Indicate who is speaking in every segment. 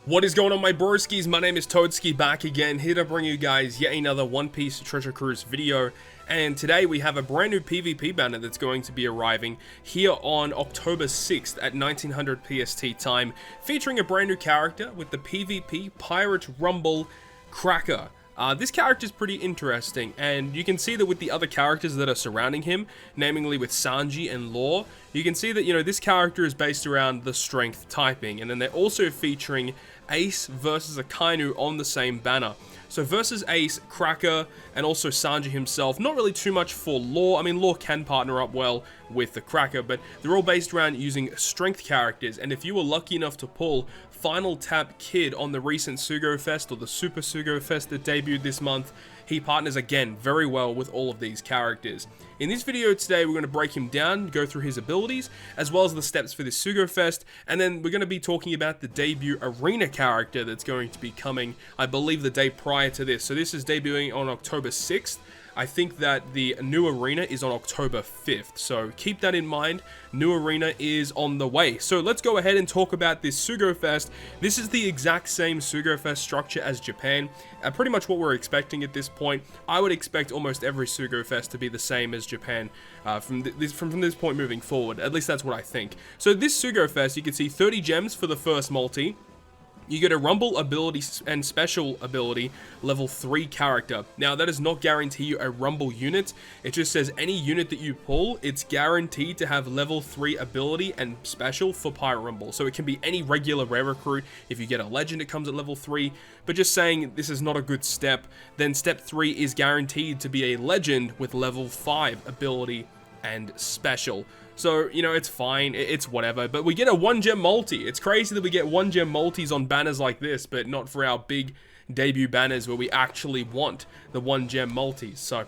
Speaker 1: What is going on, my broskiis? My name is Toadskii, back again, here to bring you guys yet another One Piece Treasure Cruise video. And today we have a brand new PvP banner that's going to be arriving here on October 6th at 1900 PST time, featuring a brand new character with the PvP Pirate Rumble Cracker. This character is pretty interesting, and you can see that with the other characters that are surrounding him, namely with Sanji and Law, you can see that, this character is based around the strength typing, and then they're also featuring Ace versus Akainu on the same banner. So versus Ace, Cracker, and also Sanji himself, not really too much for Law. I mean, Law can partner up well with the Cracker, but they're all based around using strength characters, and if you were lucky enough to pull Final Tap Kid on the recent Sugofest or the Super Sugofest that debuted this month, he partners again very well with all of these characters. In this video today, we're going to break him down, go through his abilities, as well as the steps for this Sugofest, and then we're going to be talking about the debut arena character that's going to be coming, I believe, the day prior to this. So this is debuting on October 6th. I think that the new arena is on October 5th, so keep that in mind. New arena is on the way. So let's go ahead and talk about this Sugofest. This is the exact same Sugofest structure as Japan, pretty much what we're expecting at this point. I would expect almost every Sugofest to be the same as Japan from this point moving forward. At least that's what I think. So this Sugofest, you can see 30 gems for the first multi. You get a Rumble ability and special ability level 3 character. Now that does not guarantee you a Rumble unit, it just says any unit that you pull, it's guaranteed to have level 3 ability and special for Pirate Rumble. So it can be any regular rare recruit. If you get a legend, it comes at level 3, but just saying this is not a good step. Then step 3 is guaranteed to be a legend with level 5 ability and special. So, it's fine, it's whatever, but we get a 1-gem multi. It's crazy that we get 1-gem multis on banners like this, but not for our big debut banners where we actually want the 1-gem multis, so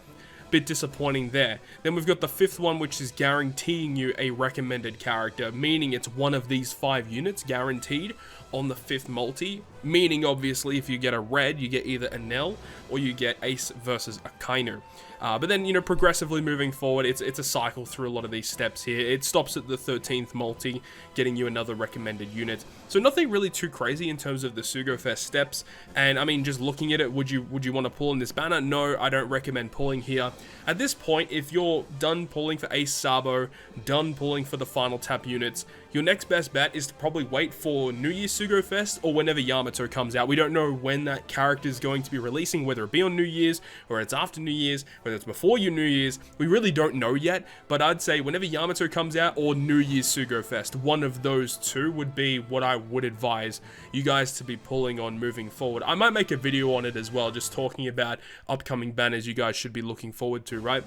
Speaker 1: bit disappointing there. Then we've got the 5th one, which is guaranteeing you a recommended character, meaning it's one of these 5 units guaranteed on the 5th multi, meaning obviously if you get a red, you get either Enel or you get Ace versus Akainu. But then, progressively moving forward, it's a cycle through a lot of these steps here. It stops at the 13th multi, getting you another recommended unit. So nothing really too crazy in terms of the Sugofest steps. And I mean, just looking at it, would you want to pull in this banner? No, I don't recommend pulling here. At this point, if you're done pulling for Ace Sabo, done pulling for the Final Tap units, your next best bet is to probably wait for New Year's Sugofest or whenever Yamato comes out. We don't know when that character is going to be releasing, whether it be on New Year's or it's after New Year's, whether it's before your New Year's. We really don't know yet, but I'd say whenever Yamato comes out or New Year's Sugofest, one of those two would be what I would advise you guys to be pulling on moving forward. I might make a video on it as well, just talking about upcoming banners you guys should be looking forward to, right?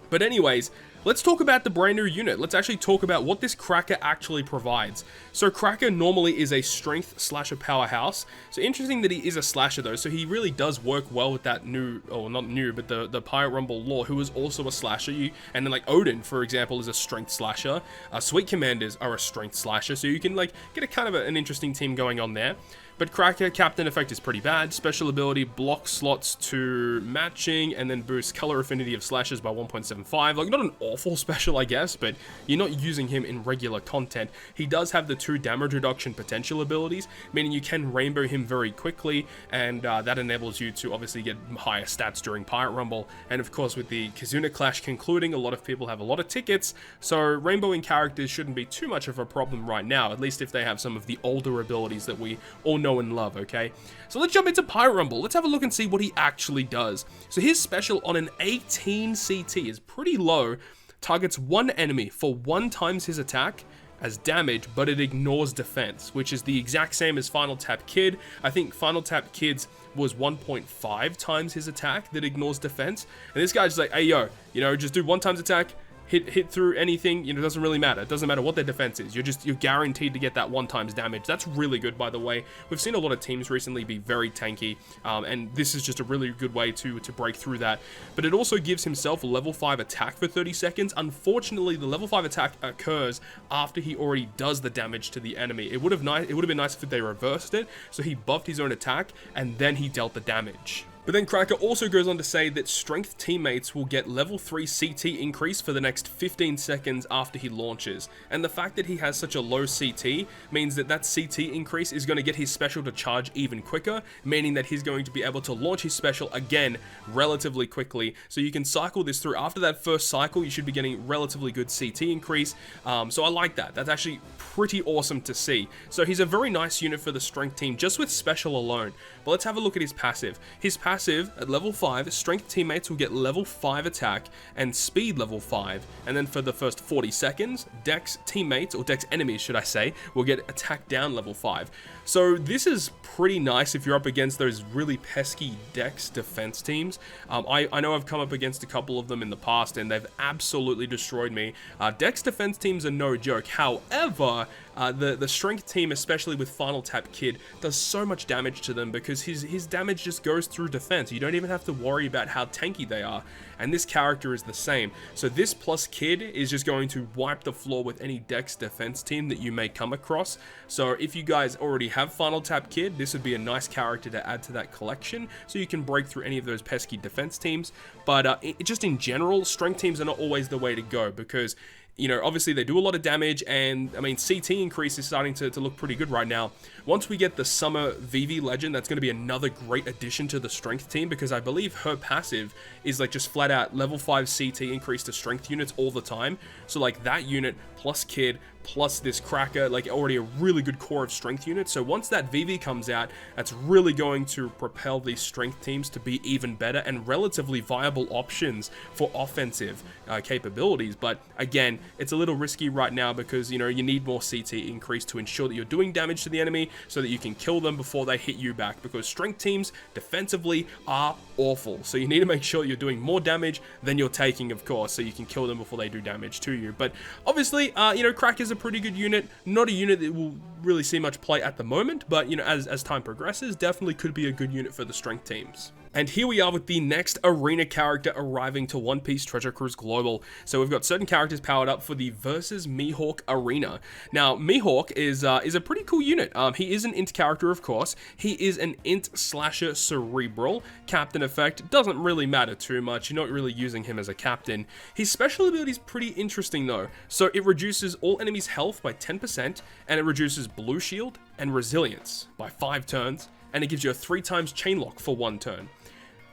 Speaker 1: But anyways, let's talk about the brand new unit. Let's actually talk about what this Cracker actually provides. So Cracker normally is a strength slasher powerhouse. So interesting that he is a slasher though. So he really does work well with that new, or not new, but the Pirate Rumble Law, who is also a slasher. And then like Odin, for example, is a strength slasher. Sweet Commanders are a strength slasher. So you can like get a kind of an interesting team going on there. But Cracker, Captain Effect is pretty bad. Special ability, block slots to matching, and then boost color affinity of slashes by 1.75. Like, not an awful special, I guess, but you're not using him in regular content. He does have the 2 damage reduction potential abilities, meaning you can rainbow him very quickly, and that enables you to obviously get higher stats during Pirate Rumble. And of course, with the Kizuna Clash concluding, a lot of people have a lot of tickets, so rainbowing characters shouldn't be too much of a problem right now, at least if they have some of the older abilities that we all know and love, okay? So let's jump into Pirate Rumble. Let's have a look and see what he actually does. So his special on an 18 CT is pretty low, targets one enemy for 1 times his attack as damage, but it ignores defense, which is the exact same as Final Tap Kid. I think Final Tap Kid's was 1.5 times his attack that ignores defense, and this guy's just like, hey yo, just do 1 times attack, hit through anything, it doesn't really matter. It doesn't matter what their defense is. You're guaranteed to get that 1 times damage. That's really good, by the way. We've seen a lot of teams recently be very tanky, and this is just a really good way to break through that. But it also gives himself a level 5 attack for 30 seconds. Unfortunately, the level 5 attack occurs after he already does the damage to the enemy. It would have been nice if they reversed it, so he buffed his own attack, and then he dealt the damage. But then Cracker also goes on to say that strength teammates will get level 3 CT increase for the next 15 seconds after he launches. And the fact that he has such a low CT means that that CT increase is going to get his special to charge even quicker, meaning that he's going to be able to launch his special again relatively quickly. So you can cycle this through. After that first cycle, you should be getting relatively good CT increase. So I like that. That's actually pretty awesome to see. So he's a very nice unit for the strength team just with special alone. But let's have a look at his passive. His passive at level 5, strength teammates will get level 5 attack and speed level 5. And then for the first 40 seconds, Dex teammates, or Dex enemies should I say, will get attack down level 5. So this is pretty nice if you're up against those really pesky Dex defense teams. I know I've come up against a couple of them in the past and they've absolutely destroyed me. Dex defense teams are no joke. However, the strength team, especially with Final Tap Kid, does so much damage to them because his damage just goes through defense. You don't even have to worry about how tanky they are. And this character is the same. So this plus Kid is just going to wipe the floor with any Dex defense team that you may come across. So if you guys already have Final Tap Kid, this would be a nice character to add to that collection so you can break through any of those pesky defense teams. But just in general, strength teams are not always the way to go because, you know, obviously they do a lot of damage, and I mean, CT increase is starting to look pretty good right now. Once we get the Summer VV Legend, that's going to be another great addition to the strength team because I believe her passive is like just flat out level 5 CT increase to strength units all the time. So like that unit plus Kid plus this Cracker, like already a really good core of strength units. So once that VV comes out, that's really going to propel these strength teams to be even better and relatively viable options for offensive capabilities. But again, it's a little risky right now because, you know, you need more CT increase to ensure that you're doing damage to the enemy so that you can kill them before they hit you back, because strength teams defensively are awful. So you need to make sure you're doing more damage than you're taking, of course, so you can kill them before they do damage to you. But obviously, you know, Cracker's a pretty good unit, not a unit that will really see much play at the moment, but, you know, as time progresses, definitely could be a good unit for the strength teams. And here we are with the next arena character arriving to One Piece Treasure Cruise Global. So we've got certain characters powered up for the versus Mihawk arena. Now, Mihawk is a pretty cool unit. He is an int character, of course. He is an int slasher cerebral. Captain effect doesn't really matter too much. You're not really using him as a captain. His special ability is pretty interesting though. So it reduces all enemies' health by 10%, and it reduces blue shield and resilience by 5 turns, and it gives you a 3 times chain lock for 1 turn.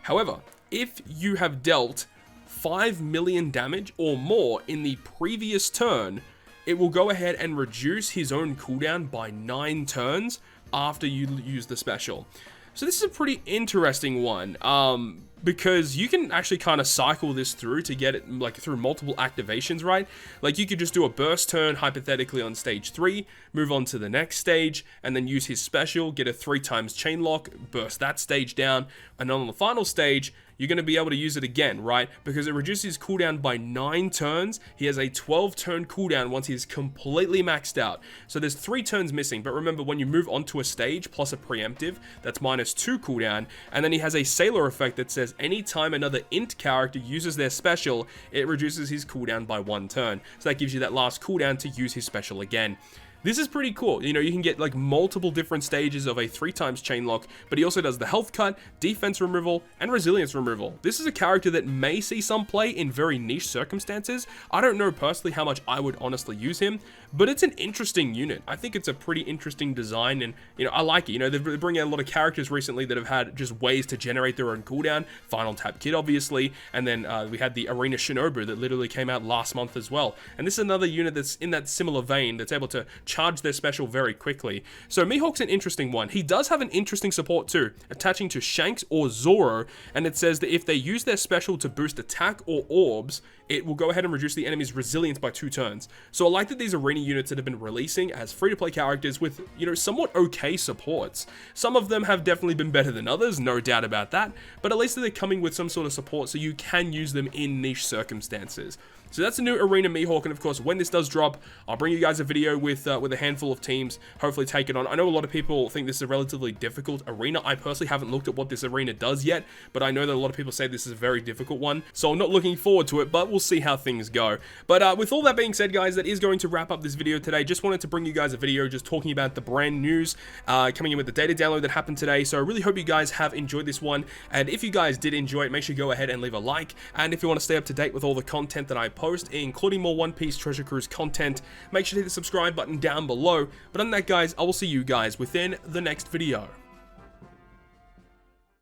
Speaker 1: However, if you have dealt 5 million damage or more in the previous turn, it will go ahead and reduce his own cooldown by 9 turns after you use the special. So this is a pretty interesting one, because you can actually kind of cycle this through to get it like through multiple activations, right? Like you could just do a burst turn hypothetically on stage 3, move on to the next stage, and then use his special, get a 3 times chain lock, burst that stage down, and on the final stage, you're going to be able to use it again, right? Because it reduces his cooldown by 9 turns. He has a 12 turn cooldown once he's completely maxed out. So there's 3 turns missing, but remember when you move onto a stage plus a preemptive, that's -2 cooldown, and then he has a sailor effect that says anytime another int character uses their special, it reduces his cooldown by 1 turn. So that gives you that last cooldown to use his special again. This is pretty cool. You know, you can get like multiple different stages of a 3 times chain lock, but he also does the health cut, defense removal, and resilience removal. This is a character that may see some play in very niche circumstances. I don't know personally how much I would honestly use him, but it's an interesting unit. I think it's a pretty interesting design, and, you know, I like it. You know, they're bringing out a lot of characters recently that have had just ways to generate their own cooldown. Final Tap Kid, obviously, and then we had the Arena Shinobu that literally came out last month as well. And this is another unit that's in that similar vein that's able to charge their special very quickly. So Mihawk's an interesting one. He does have an interesting support too, attaching to Shanks or Zoro, and it says that if they use their special to boost attack or orbs, it will go ahead and reduce the enemy's resilience by 2 turns. So I like that these arena units that have been releasing as free-to-play characters with, you know, somewhat okay supports. Some of them have definitely been better than others, no doubt about that, but at least they're coming with some sort of support so you can use them in niche circumstances. So that's a new arena Mihawk, and of course, when this does drop, I'll bring you guys a video with a handful of teams, hopefully take it on. I know a lot of people think this is a relatively difficult arena. I personally haven't looked at what this arena does yet, but I know that a lot of people say this is a very difficult one, so I'm not looking forward to it, but we'll see how things go. But with all that being said, guys, that is going to wrap up this video today. Just wanted to bring you guys a video just talking about the brand news coming in with the data download that happened today. So I really hope you guys have enjoyed this one, and if you guys did enjoy it, make sure you go ahead and leave a like, and if you want to stay up to date with all the content that I post, including more One Piece Treasure Cruise content, make sure to hit the subscribe button down below. But other than that, guys, I will see you guys within the next video.